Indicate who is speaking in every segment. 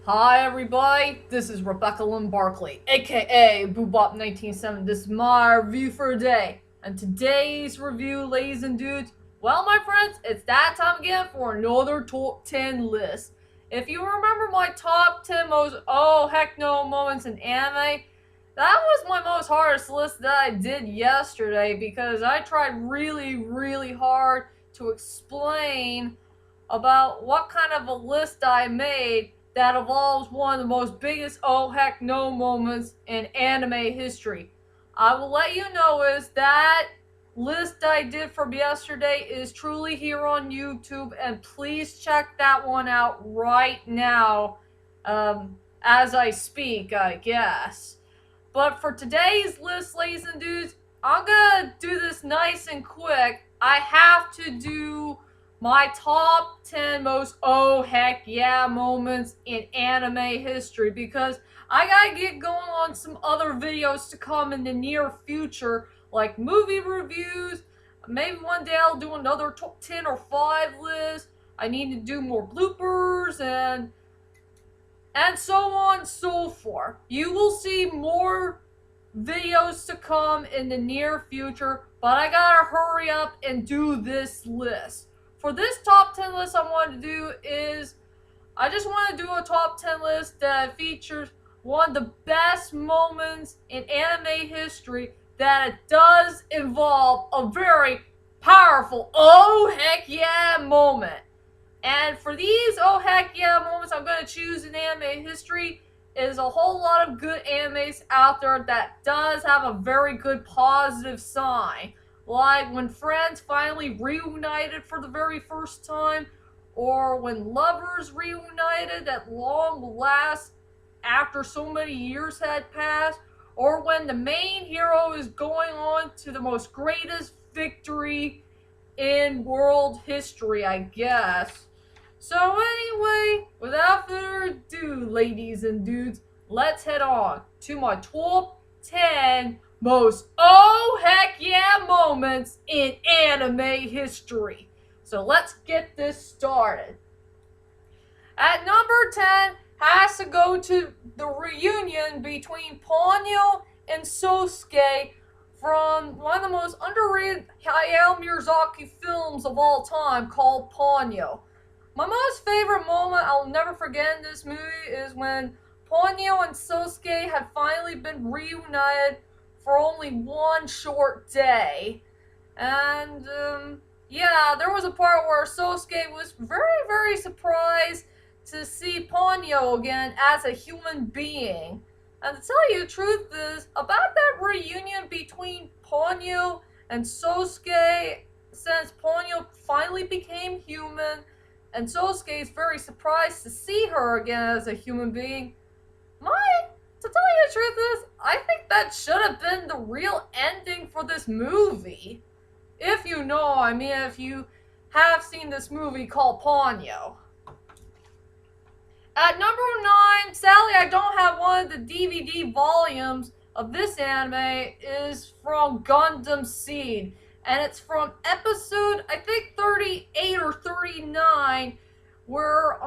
Speaker 1: Hi everybody, this is Rebecca Lynn Barkley, aka Boobop1970. This is my review for today. And today's review, ladies and dudes, well my friends, it's that time again for another top 10 list. If you remember my top 10 most oh heck no moments in anime, that was my most hardest list that I did yesterday because I tried really hard to explain about what kind of a list I made that involves one of the most biggest oh heck no moments in anime history. I will let you know is that list I did from yesterday is truly here on YouTube, and please check that one out right now as I speak, I guess. But for today's list, ladies and dudes, I'm gonna do this nice and quick. I have to do my top 10 most oh heck yeah moments in anime history because I gotta get going on some other videos to come in the near future, like movie reviews. Maybe one day I'll do another top 10 or 5 list. I need to do more bloopers and so on and so forth. You will see more videos to come in the near future, but I gotta hurry up and do this list. For this top 10 list I want to do is, I just want to do a top 10 list that features one of the best moments in anime history that it does involve a very powerful oh heck yeah moment. And for these oh heck yeah moments I'm going to choose in anime history is a whole lot of good animes out there that does have a very good positive sign. Like when friends finally reunited for the very first time, or when lovers reunited at long last after so many years had passed, or when the main hero is going on to the most greatest victory in world history, I guess. So anyway, without further ado, ladies and dudes, let's head on to my top 10 most oh heck yeah moments in anime history. So let's get this started. At number 10 has to go to the reunion between Ponyo and Sosuke from one of the most underrated Hayao Miyazaki films of all time called Ponyo. My most favorite moment I'll never forget in this movie is when Ponyo and Sosuke had finally been reunited for only one short day. And, yeah, there was a part where Sosuke was very surprised to see Ponyo again as a human being. And to tell you the truth is, about that reunion between Ponyo and Sosuke, since Ponyo finally became human, and Sosuke is very surprised to see her again as a human being. To tell you the truth is, I think that should have been the real ending for this movie. If you know, I mean, if you have seen this movie called Ponyo. At number 9, sadly I don't have one of the DVD volumes of this anime, is from Gundam Seed. And it's from episode, I think 38 or 39, where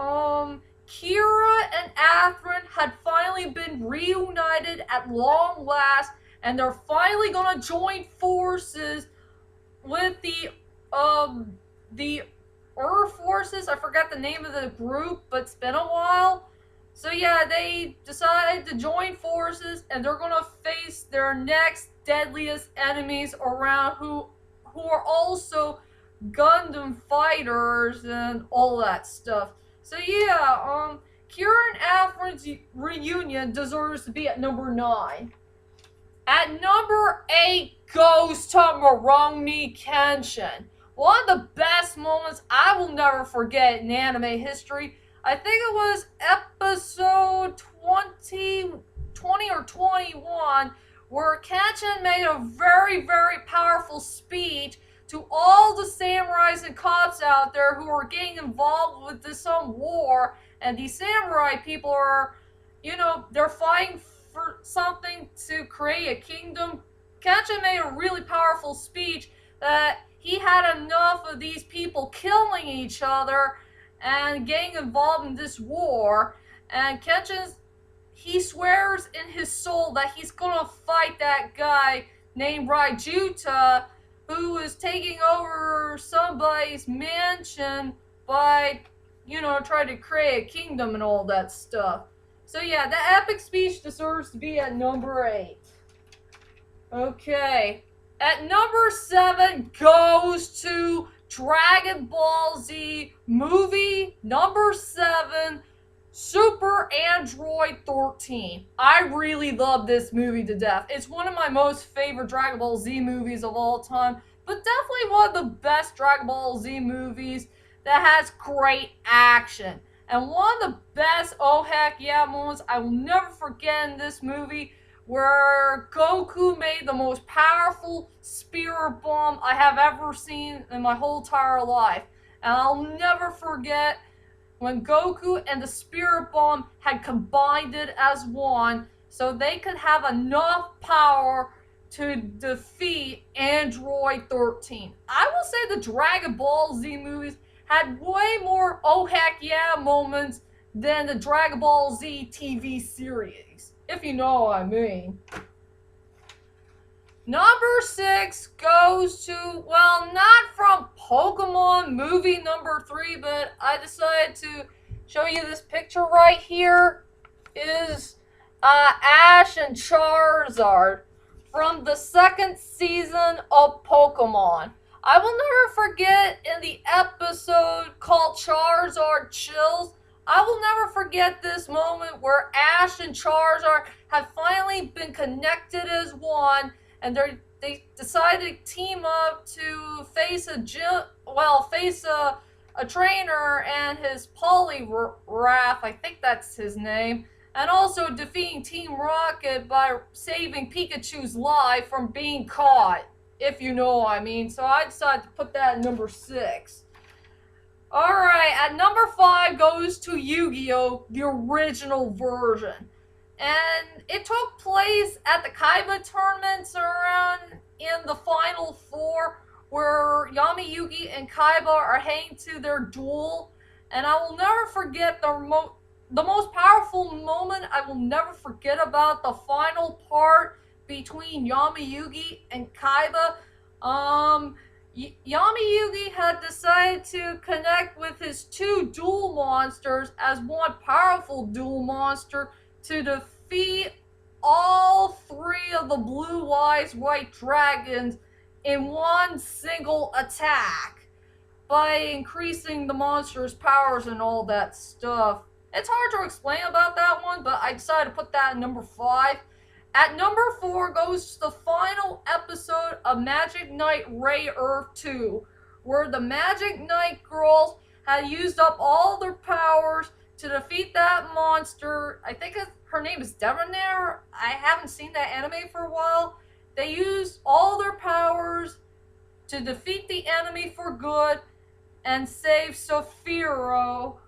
Speaker 1: Kira and Athrun had finally been reunited at long last, and they're finally gonna join forces with the Earth forces. I forgot the name of the group, but it's been a while. So yeah, they decided to join forces, and they're gonna face their next deadliest enemies around, who are also Gundam fighters and all that stuff. So yeah, Kira and Athrun's reunion deserves to be at number 9. At number 8 goes to Rurouni Kenshin. One of the best moments I will never forget in anime history. I think it was episode 20 or 21, where Kenshin made a very powerful speech to all the samurais and cops out there who are getting involved with this war. And these samurai people are, they're fighting for something to create a kingdom. Kenshin made a really powerful speech that he had enough of these people killing each other, and getting involved in this war. And he swears in his soul that he's gonna fight that guy named Raijuta, who is taking over somebody's mansion by, trying to create a kingdom and all that stuff. So yeah, the epic speech deserves to be at number 8. Okay. At number 7 goes to Dragon Ball Z movie number 7, Super Android 13. I really love this movie to death. It's one of my most favorite Dragon Ball Z movies of all time, but definitely one of the best Dragon Ball Z movies that has great action. And one of the best oh heck yeah moments I will never forget in this movie, where Goku made the most powerful spirit bomb I have ever seen in my whole entire life. And I'll never forget when Goku and the spirit bomb had combined it as one so they could have enough power to defeat Android 13. I will say the Dragon Ball Z movies had way more oh heck yeah moments than the Dragon Ball Z TV series, if you know what I mean. Number 6 goes to, well, not from Pokemon movie number 3, but I decided to show you this picture right here. Is Ash and Charizard from the 2nd season of Pokemon. I will never forget in the episode called Charizard Chills, I will never forget this moment where Ash and Charizard have finally been connected as one, and they decided to team up to face a trainer and his Poliwrath, I think that's his name, and also defeating Team Rocket by saving Pikachu's life from being caught, if you know what I mean. So I decided to put that at number 6. Alright, at number 5 goes to Yu-Gi-Oh! The original version. And it took place at the Kaiba tournaments around in the Final Four, where Yami Yugi and Kaiba are heading to their duel. And I will never forget the most powerful moment I will never forget about the final part between Yami Yugi and Kaiba. Yami Yugi had decided to connect with his 2 dual monsters as one powerful dual monster to defeat all 3 of the Blue Eyes White Dragons in one single attack by increasing the monster's powers and all that stuff. It's hard to explain about that one, but I decided to put that at number 5. At number 4 goes to the final episode of Magic Knight Ray Earth 2, where the Magic Knight girls had used up all their powers to defeat that monster. I think her name is Debonair. I haven't seen that anime for a while. They used all their powers to defeat the enemy for good and save Sephiroth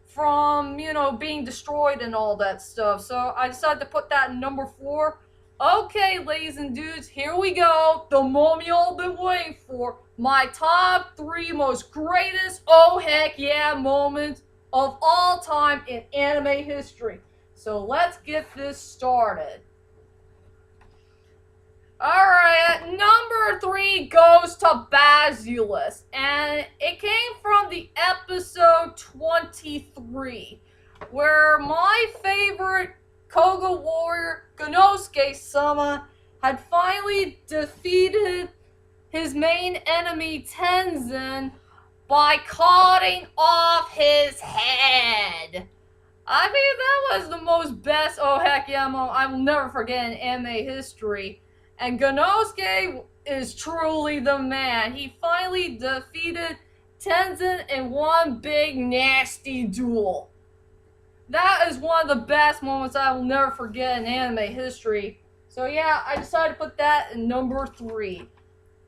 Speaker 1: from, being destroyed and all that stuff. So I decided to put that in number 4. Okay, ladies and dudes, here we go. The moment you all been waiting for. My top 3 most greatest oh heck yeah moments of all time in anime history. So let's get this started. Alright, at number 3 goes to Basilisk, and it came from the episode 23, where my favorite Koga warrior, Genosuke-sama, had finally defeated his main enemy, Tenzin, by cutting off his head. I mean, that was the most best oh heck yeah moment I will never forget in anime history. And Genosuke is truly the man. He finally defeated Tenzin in one big nasty duel. That is one of the best moments I will never forget in anime history. So yeah, I decided to put that in number 3.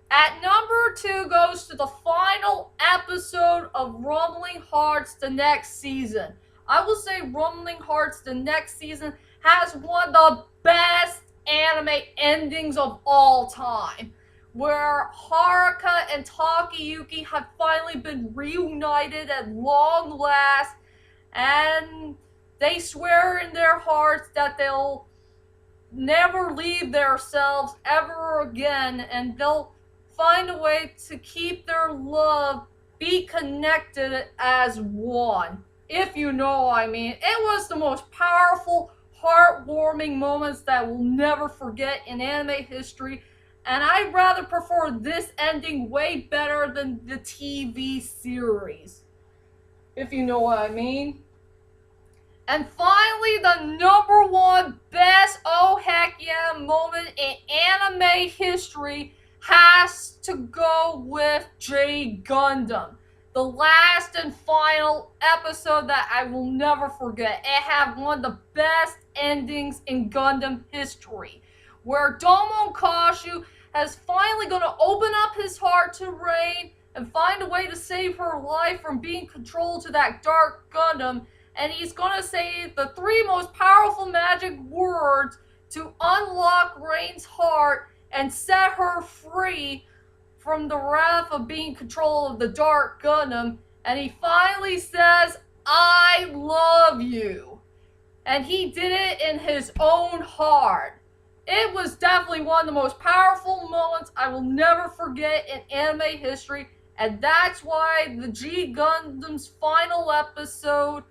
Speaker 1: At number 2 goes to the final episode of Rumbling Hearts the next season. I will say Rumbling Hearts the next season has one of the best anime endings of all time, where Haruka and Takayuki have finally been reunited at long last, and they swear in their hearts that they'll never leave themselves ever again, and they'll find a way to keep their love, be connected as one. If you know what I mean. It was the most powerful, heartwarming moments that we'll never forget in anime history, and I'd rather prefer this ending way better than the TV series. If you know what I mean. And finally, the number one best oh heck yeah moment in anime history has to go with J Gundam. The last and final episode that I will never forget. It had one of the best endings in Gundam history, where Domon Kashu has finally going to open up his heart to Rain and find a way to save her life from being controlled to that dark Gundam. And he's going to say the three most powerful magic words to unlock Rain's heart and set her free from the wrath of being controlled of the Dark Gundam. And he finally says, "I love you." And he did it in his own heart. It was definitely one of the most powerful moments I will never forget in anime history. And that's why the G Gundam's final episode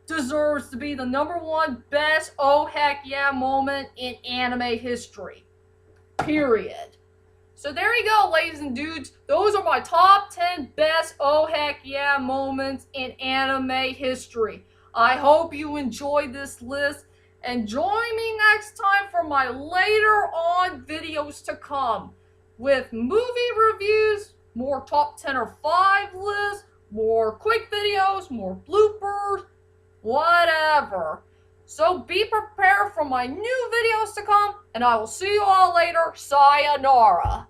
Speaker 1: deserves to be the number one best oh heck yeah moment in anime history. Period. So there you go, ladies and dudes. Those are my top 10 best oh heck yeah moments in anime history. I hope you enjoyed this list, and join me next time for my later on videos to come with movie reviews, more top 10 or 5 lists, more quick videos, more bloopers, whatever. So be prepared for my new videos to come, and I will see you all later. Sayonara.